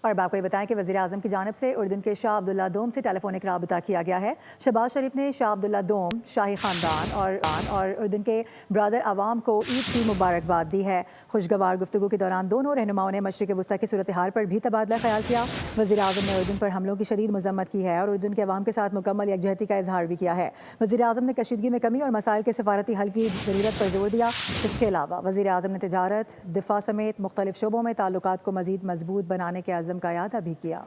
اور آپ کو یہ بتائیں کہ وزیراعظم کی جانب سے اردن کے شاہ عبداللہ دوم سے ٹیلی فونک رابطہ کیا گیا ہے۔ شہباز شریف نے شاہ عبداللہ دوم، شاہی خاندان اور اردن کے برادر عوام کو عید کی مبارکباد دی ہے۔ خوشگوار گفتگو کے دوران دونوں رہنماؤں نے مشرق وسطیٰ کی صورتحال پر بھی تبادلہ خیال کیا۔ وزیراعظم نے اردن پر حملوں کی شدید مذمت کی ہے اور اردن کے عوام کے ساتھ مکمل یکجہتی کا اظہار بھی کیا ہے۔ وزیراعظم نے کشیدگی میں کمی اور مسائل کے سفارتی حل کی ضرورت پر زور دیا۔ اس کے علاوہ وزیراعظم نے تجارت، دفاع سمیت مختلف شعبوں میں تعلقات کو مزید مضبوط بنانے کے عزم کا اعادہ بھی کیا۔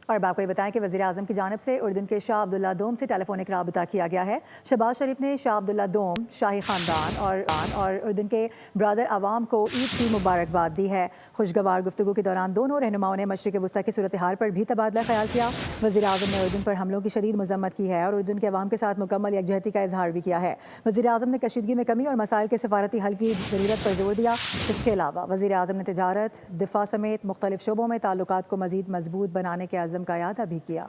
اور آپ کو یہ بتائیں کہ وزیراعظم کی جانب سے اردن کے شاہ عبداللہ دوم سے ٹیلی فونک رابطہ کیا گیا ہے۔ شہباز شریف نے شاہ عبداللہ دوم، شاہی خاندان اور اردن کے برادر عوام کو عید کی مبارکباد دی ہے۔ خوشگوار گفتگو کے دوران دونوں رہنماؤں نے مشرق وسطیٰ کی صورتحال پر بھی تبادلہ خیال کیا۔ وزیراعظم نے اردن پر حملوں کی شدید مذمت کی ہے اور اردن کے عوام کے ساتھ مکمل یکجہتی کا اظہار بھی کیا ہے۔ وزیراعظم نے کشیدگی میں کمی اور مسائل کے سفارتی حل کی ضرورت پر زور دیا۔ اس کے علاوہ وزیراعظم نے تجارت، دفاع سمیت مختلف شعبوں میں تعلقات کو مزید مضبوط بنانے کے عزم کا اعادہ بھی کیا۔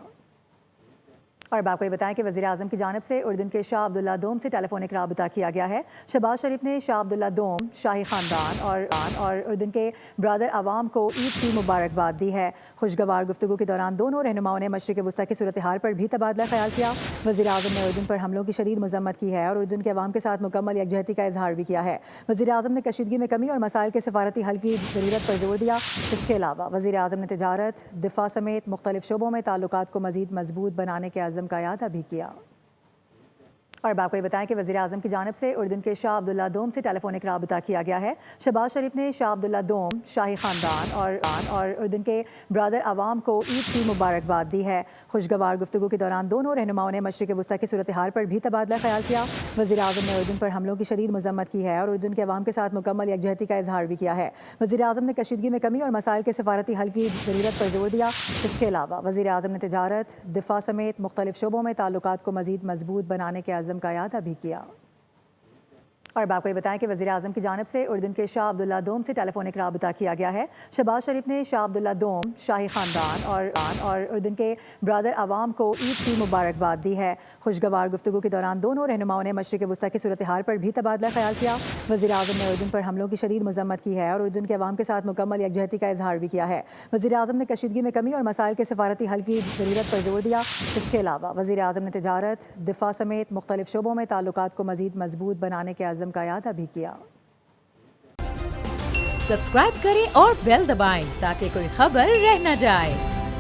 اور آپ کو یہ بتائیں کہ وزیراعظم کی جانب سے اردن کے شاہ عبداللہ دوم سے ٹیلی فونک رابطہ کیا گیا ہے۔ شہباز شریف نے شاہ عبداللہ دوم، شاہی خاندان اور اردن کے برادر عوام کو عید کی مبارکباد دی ہے۔ خوشگوار گفتگو کے دوران دونوں رہنماؤں نے مشرق وسطیٰ کی صورتحال پر بھی تبادلہ خیال کیا۔ وزیراعظم نے اردن پر حملوں کی شدید مذمت کی ہے اور اردن کے عوام کے ساتھ مکمل یکجہتی کا اظہار بھی کیا ہے۔ وزیراعظم نے کشیدگی میں کمی اور مسائل کے سفارتی حل کی ضرورت پر زور دیا۔ اس کے علاوہ وزیراعظم نے تجارت، دفاع سمیت مختلف شعبوں میں تعلقات کو مزید مضبوط بنانے کے عزم کا اعادہ بھی کیا۔ اور آپ کو یہ بتائیں کہ وزیراعظم کی جانب سے اردن کے شاہ عبداللہ دوم سے ٹیلی فونک رابطہ کیا گیا ہے۔ شہباز شریف نے شاہ عبداللہ دوم، شاہی خاندان اور اردن کے برادر عوام کو عید کی مبارکباد دی ہے۔ خوشگوار گفتگو کے دوران دونوں رہنماؤں نے مشرق وسطیٰ کی صورتحال پر بھی تبادلہ خیال کیا۔ وزیراعظم نے اردن پر حملوں کی شدید مذمت کی ہے اور اردن کے عوام کے ساتھ مکمل یکجہتی کا اظہار بھی کیا ہے۔ وزیراعظم نے کشیدگی میں کمی اور مسائل کے سفارتی حل کی ضرورت پر زور دیا۔ اس کے علاوہ وزیراعظم نے تجارت، دفاع سمیت مختلف شعبوں میں تعلقات کو مزید مضبوط بنانے کے عزم کا اعادہ بھی کیا۔ اور آپ کو یہ بتائیں کہ وزیراعظم کی جانب سے اردن کے شاہ عبداللہ دوم سے ٹیلی فونک رابطہ کیا گیا ہے۔ شہباز شریف نے شاہ عبداللہ دوم، شاہی خاندان اور اردن کے برادر عوام کو عید کی مبارکباد دی ہے۔ خوشگوار گفتگو کے دوران دونوں رہنماؤں نے مشرق وسطیٰ کی صورتحال پر بھی تبادلہ خیال کیا۔ وزیراعظم نے اردن پر حملوں کی شدید مذمت کی ہے اور اردن کے عوام کے ساتھ مکمل یکجہتی کا اظہار بھی کیا ہے۔ وزیراعظم نے کشیدگی میں کمی اور مسائل کے سفارتی حل کی ضرورت پر زور دیا۔ اس کے علاوہ وزیراعظم نے تجارت، دفاع سمیت مختلف شعبوں میں تعلقات کو مزید مضبوط بنانے کے عزم کا اعادہ بھی کیا۔ سبسکرائب کریں اور بیل دبائیں تاکہ کوئی خبر رہ نہ جائے۔